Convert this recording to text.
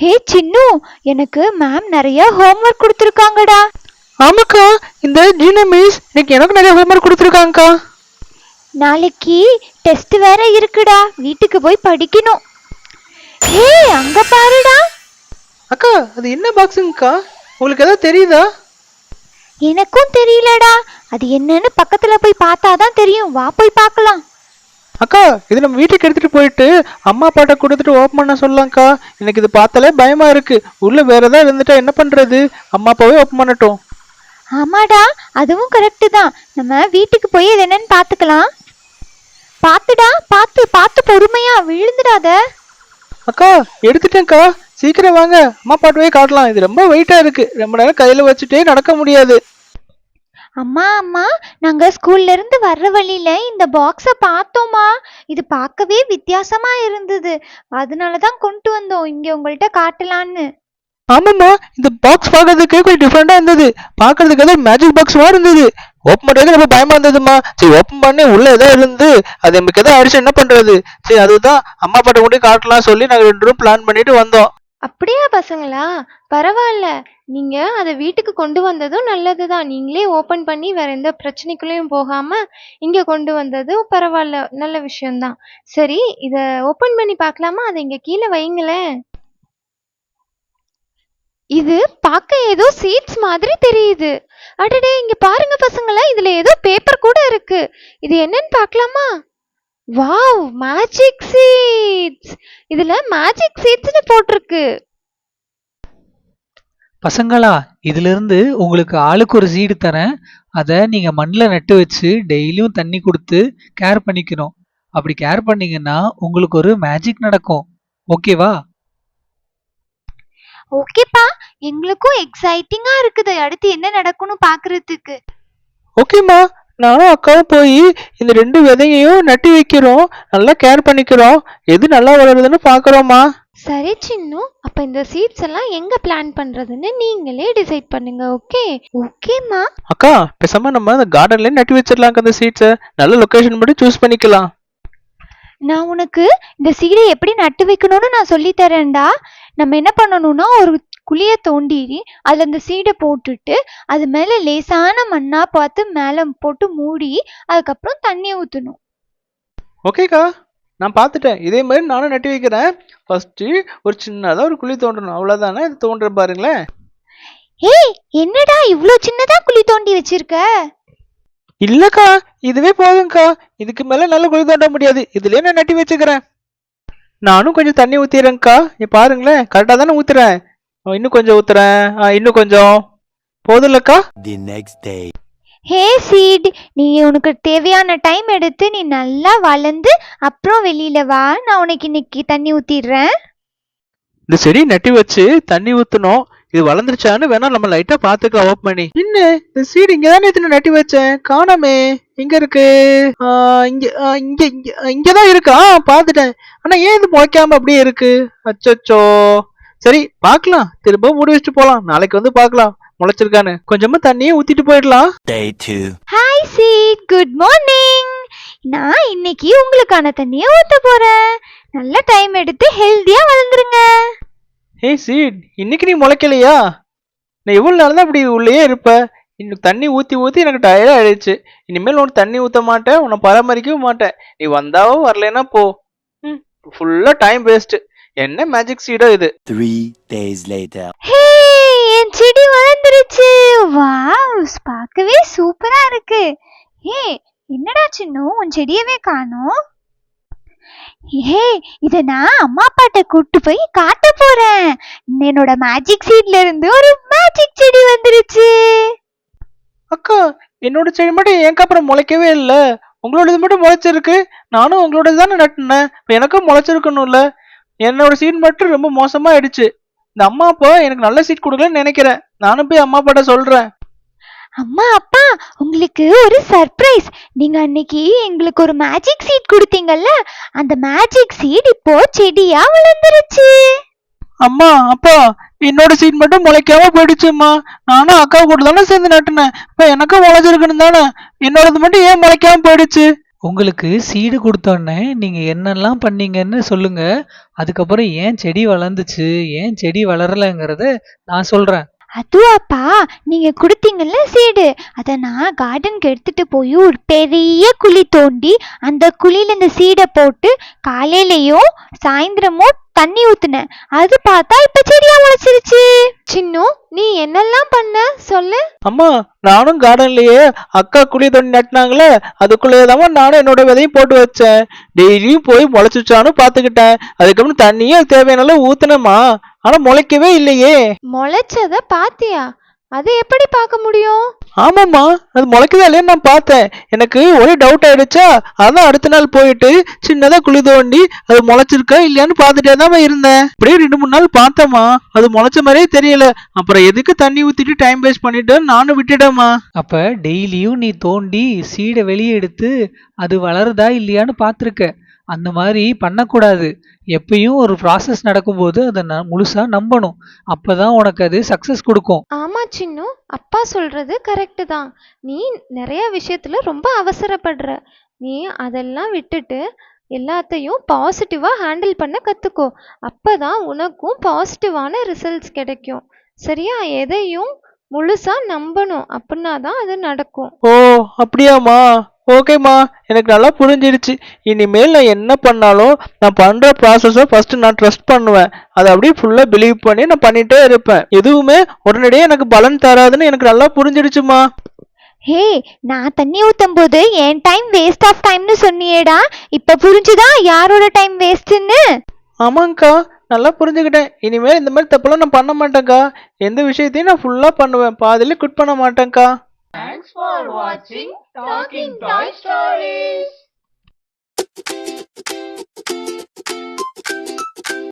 ஹே சின்னு, எனக்கு மேம் நிறைய ஹோம்ஒர்க் கொடுத்துருக்காங்கடா. ஆமாக்கா, இந்த ஜீனா மிஸ் இன்னைக்கு எனக்கு நிறைய ஹோம்ஒர்க் கொடுத்துருக்காங்கக்கா. நாளைக்கு டெஸ்ட் வேற இருக்குடா, வீட்டுக்கு போய் படிக்கணும். ஹே அங்க பாருடா. அக்கா, அது என்ன பாக்ஸுங்கக்கா? உங்களுக்கு ஏதாவது தெரியுதா? எனக்கும் தெரியலடா, அது என்னன்னு பக்கத்துல போய் பார்த்தாதான் தெரியும். வா போய் பார்க்கலாம். அக்கா, இது நம்ம வீட்டுக்கு எடுத்துட்டு போயிட்டு அம்மா அப்பாட்ட கொடுத்துட்டு ஓப்பன் பண்ண சொல்லலாம்க்கா. எனக்கு இது பார்த்தாலே பயமா இருக்கு. உள்ள வேற ஏதாவது இருந்துட்டா என்ன பண்றது? அம்மா அப்பாவே ஓப்பன் பண்ணட்டும். ஆமாடா, அதுவும் கரெக்டு தான். நம்ம வீட்டுக்கு போய் இது என்னன்னு பார்த்துக்கலாம். பார்த்துடா, பார்த்து பார்த்து பொறுமையா விழுந்துடாத. அக்கா, எடுத்துட்டேன்க்கா. சீக்கிரம் வாங்க, அம்மா அப்பாட்டவே காட்டலாம். இது ரொம்ப வெயிட்டா இருக்கு, ரொம்ப நேரம் கையில வச்சுட்டே நடக்க முடியாது. அம்மா அம்மா, நாங்க ஸ்கூல்ல இருந்து வர்ற வழியில இந்த பாக்ஸ பார்த்தோமா. இது பார்க்கவே வித்தியாசமா இருந்தது, அதனாலதான் கொண்டு வந்தோம் இங்க உங்கள்கிட்ட காட்டலான்னு. ஆமாம்மா, இந்த பாக்ஸ் பார்க்கறதுக்கு கொஞ்சம் டிஃப்ரெண்டா இருந்தது. பார்க்கறதுக்கு ஏதோ மேஜிக் பாக்ஸ் மாதிரி இருந்தது. ஓப்பன் பண்றதுக்கு ரொம்ப பயமா இருந்ததுமா. சரி, ஓப்பன் பண்ணி உள்ள ஏதோ இருந்து அது நமக்கு ஏதோ ஆயிடுச்சு, என்ன பண்றது? சரி, அதுதான் அம்மா அப்பாட்ட கொண்டு காட்டலாம் சொல்லி நாங்க 2 ரூம் பிளான் பண்ணிட்டு வந்தோம். அப்படியா பசங்களா? பரவாயில்ல. நீங்க அதை வீட்டுக்கு கொண்டு வந்ததும் நல்லதுதான். நீங்களே ஓபன் பண்ணி வேற எந்த பிரச்சனைக்குள்ளேயும் போகாம இங்க கொண்டு வந்ததும் பரவாயில்ல, நல்ல விஷயம்தான். சரி, இத ஓபன் பண்ணி பார்க்கலாமா? அதை இங்க கீழே வைங்களேன். இது பார்க்க ஏதோ சீட்ஸ் மாதிரி தெரியுது. அடடே, இங்க பாருங்க பசங்களா, இதுல ஏதோ பேப்பர் கூட இருக்கு. இது என்னன்னு பார்க்கலாமா? Wow, magic seeds. இதுல மேஜிக் சீட்ஸ்னு போட்டிருக்கு. பசங்களா, இதுல இருந்து உங்களுக்கு ஆளுக்கு ஒரு சீடு தரேன். அதை நீங்க மண்ணில் நட்டு வச்சு டெய்லியும் தண்ணி கொடுத்து கேர் பண்ணிக்கணும். அப்படி கேர் பண்ணீங்கன்னா உங்களுக்கு ஒரு மேஜிக் நடக்கும். ஓகேவா? ஓகேப்பா, எங்களுக்கும் எக்ஸைட்டிங்கா இருக்குது அடுத்து என்ன நடக்கும்னு பாக்குறதுக்கு. ஓகேம்மா, நானும் அக்காவும் போய் இந்த 2 விதையையும் நட்டி வைக்கிறோம். நல்லா கேர் பண்ணிக்கிறோம். எது நல்லா வளருதுன்னு பாக்குறோம்மா. சரி சின்னு, அப்ப இந்த சீட்ஸ் எல்லாம் எங்க பிளான் பண்றதுன்னு நீங்களே டிசைட் பண்ணுங்க. ஓகே? ஓகேம்மா. அக்கா, பேசாம நம்ம அந்த கார்டன்லயே நட்டி வச்சிடலாம். அந்த சீட்ஸை நல்ல லொகேஷன் மட்டும் சூஸ் பண்ணிக்கலாம். நான் உனக்கு இந்த சீடை எப்படி நட்டு வைக்கணும்னு நான் சொல்லி தரேன்டா. நம்ம என்ன பண்ணணும்னா, ஒரு குழிய தோண்டி அதுல இந்த சீடை போட்டுட்டு அது மேல லேசான மண்ணா பார்த்து மேல போட்டு மூடி அதுக்கப்புறம் தண்ணி ஊத்தணும். ஓகேக்கா, நான் பார்த்துட்டேன். இதே மாதிரி நானும் நட்டி வைக்கிறேன். ஃபர்ஸ்ட் ஒரு சின்னதா ஒரு குழி தோண்டணும், அவ்வளவுதானே. இது தோன்ற பாருங்களேன். ஏய், என்னடா இவ்ளோ சின்னதா குழி தோண்டி வச்சிருக்க? இல்லக்கா, இதுவே போதும்க்கா. இதுக்கு மேல நல்ல குழி தோண்ட முடியாது. இதுலயே நான் நட்டி வச்சுக்கிறேன். நானும் கொஞ்சம் தண்ணி ஊத்திடுறேன்க்கா. நீ பாருங்களேன், கரெக்டா தானே ஊத்துறேன். இன்னும் கொஞ்சம் ஊத்துறேன். இன்னும் கொஞ்சம் போதும்லக்கா. ஹே சீட், நீ உனக்கு தேவையான டைம் எடுத்து நீ நல்லா வளர்ந்து அப்புறம் வெளியில வா. நான் உனக்கு இன்னைக்கு தண்ணி ஊத்திடுறேன். இந்த செடி நட்டி வச்சு தண்ணி ஊத்தணும். இது வளர்ந்துருச்சான்னு வேணா நம்ம லைட்டா பாத்துக்கலாம் ஓப்பன் பண்ணி. என்ன, இந்த சீடு இங்கதானே நட்டி வச்சேன், காணாமே. எங்க இருக்கு? இங்க இங்க இங்க இங்கதான் இருக்கா. பாத்துட்டேன். ஆனா ஏன் இது முளைக்காம அப்படியே இருக்கு? அச்சோ. சரி, பாக்கலாம். திரும்ப மூடி வச்சுட்டு போலாம். நாளைக்கு வந்து பாக்கலாம் முளைச்சிருக்கான்னு. கொஞ்சமா தண்ணியே ஊத்திட்டு போயிடலாம். Hi seed, good morning. நான் இன்னைக்கு உங்களுக்கான தண்ணியை ஊத்த போறேன். நல்ல டைம் எடுத்து ஹெல்தியா வளர்ந்துருங்க. ஹே சீட், இன்னைக்கு நீ முளைக்கலையா? நான் எவ்வளவு நாள் தான் இப்படி உள்ளேயே இருப்ப? இன்னும் தண்ணி ஊத்தி ஊத்தி எனக்கு டயர்ட் ஆயிடுச்சு. இனிமேல் உனக்கு தண்ணி ஊத்த மாட்டேன், உன்னை பராமரிக்கவும் மாட்டேன். நீ வந்தாவோ வரலன்னா போ. ஃபுல்லா டைம் வேஸ்ட். என்ன மேஜிக் சீடோ இது. 3 days later. ஹே, என் செடி வளர்ந்துருச்சு. வாவ், பார்க்கவே சூப்பரா இருக்கு. ஹே, என்னடா சின்னு, உன் செடியவே காணோம்? ஹே, இத நான் அம்மா அப்பாட்ட கூட்டு போய் காட்ட போறேன். என்னோட மேஜிக் சீட்ல இருந்து ஒரு மேஜிக் செடி வந்துருச்சு. அக்கா, என்னோட செடி மட்டும் ஏன் அப்புறம் முளைக்கவே இல்ல? உங்களோடது மட்டும் முளைச்சிருக்கு. நானும் உங்களோட தானே நட்டினேன். எனக்கும் முளைச்சிருக்கணும்ல. என்னோட சீட் மட்டும் ரொம்ப மோசமா ஆயிடுச்சு. இந்த அம்மா அப்பா எனக்கு நல்ல சீட் கொடுக்கலன்னு நினைக்கிறேன். நானும் போய் அம்மா அப்பாட்ட சொல்றேன். அம்மா அப்பா, உங்களுக்கு ஒரு சர்ப்ரைஸ். நீங்க அன்னைக்கு எங்களுக்கு ஒரு மேஜிக் சீட் கொடுத்தீங்கல்ல, அந்த மேஜிக் சீட் இப்போ செடியா வளர்ந்துருச்சு. அம்மா அப்பா, என்னோட சீட் மட்டும் முளைக்காம போயிடுச்சுமா. நானும் அக்கா கூட தானே சேர்ந்து நட்டுனேன். இப்ப எனக்கும் முளைச்சிருக்கணும் தானே. என்னோடது மட்டும் ஏன் முளைக்காம போயிடுச்சு? உங்களுக்கு சீடு கொடுத்தோன்னே நீங்க என்னெல்லாம் பண்ணீங்கன்னு சொல்லுங்க. அதுக்கப்புறம் ஏன் செடி வளர்ந்துச்சு, ஏன் செடி வளரலைங்கிறத நான் சொல்றேன். அதுவாப்பா, நீங்க கொடுத்தீங்கல்ல சீடு, அதை நான் கார்டனுக்கு எடுத்துட்டு போய் ஒரு பெரிய குழி தோண்டி அந்த குழியில இந்த சீடை போட்டு காலையிலயும் சாயந்தரமும் தண்ணி ஊத்துனேன். அது பார்த்தா இப்ப செடியா முளைச்சிருச்சு. சின்னு, நீ என்னெல்லாம் பண்ண சொல்லு. அம்மா, நானும் கார்டன்லயே அக்கா குழி தோண்டி நட்டினாங்களே அதுக்குள்ளேயே நானும் என்னோட விதையும் போட்டு வச்சேன். டெய்லியும் போய் முளைச்சுச்சான்னு பாத்துக்கிட்டேன். அதுக்கப்புறம் தண்ணியும் தேவையான ஊத்துனேம்மா. ஆனா முளைக்கவே இல்லையே. முளைச்சத பாத்தியா? அது எப்படி பார்க்க முடியும்? ஆமாம்மா, அது முளைக்குதா இல்லையான்னு நான் பார்த்தேன். எனக்கு ஒரே டவுட் ஆயிடுச்சா, அதான் அடுத்த நாள் போயிட்டு சின்னதா குழி தோண்டி அது முளைச்சிருக்கா இல்லையான்னு பார்த்துட்டே தான் இருந்தேன். அப்படியே 2-3 நாள் பார்த்தேம்மா, அது முளைச்ச மாதிரியே தெரியல. அப்புறம் எதுக்கு தண்ணி ஊத்திட்டு டைம் வேஸ்ட் பண்ணிட்டு நானும் விட்டுட்டேம்மா. அப்ப டெய்லியும் நீ தோண்டி சீடை வெளியே எடுத்து அது வளருதா இல்லையான்னு பார்த்துருக்க. அந்த மாதிரி பண்ணக்கூடாது. எப்பயும் ஒரு ப்ராசஸ் நடக்கும்போது அதை முழுசா நம்பணும். அப்பதான் உனக்கு அது சக்சஸ் கொடுக்கும். ஆமா சின்னு, அப்பா சொல்றது கரெக்டு தான். நீ நிறைய விஷயத்துல ரொம்ப அவசரப்படுற. நீ அதெல்லாம் விட்டுட்டு எல்லாத்தையும் பாசிட்டிவா ஹேண்டில் பண்ண கத்துக்கோ. அப்பதான் உனக்கும் பாசிட்டிவான ரிசல்ட்ஸ் கிடைக்கும். சரியா? எதையும் முழுசா நம்பணும். அப்படின்னா தான் அது நடக்கும். ஓ, அப்படியாம்மா? ஓகேம்மா, எனக்கு நல்லா புரிஞ்சிடுச்சு. இனிமேல் நான் என்ன பண்ணாலும் நான் பண்ற ப்ராசஸை ஃபர்ஸ்ட் நான் ட்ரஸ்ட் பண்ணுவேன். அதை அப்படியே ஃபுல்லா பிலீவ் பண்ணி நான் பண்ணிட்டே இருப்பேன். எதுவுமே உடனடியே எனக்கு பலன் தராதுன்னு எனக்கு நல்லா புரிஞ்சிடுச்சுமா. ஹே, நான் தண்ணி ஊத்தும் போது என் டைம் வேஸ்ட் ஆஃப் டைம்னு சொன்னியேடா. இப்ப புரிஞ்சுதா யாரோட டைம் வேஸ்ட்னு? ஆமாங்க்கா, நல்லா புரிஞ்சுக்கிட்டேன். இனிமேல் இந்த மாதிரி தப்பெல்லாம் நான் பண்ண மாட்டேங்க்கா. எந்த விஷயத்தையும் நான் ஃபுல்லா பண்ணுவேன், பாதியில குட் பண்ண மாட்டேங்க்கா. Thanks for watching Talking Toy Stories.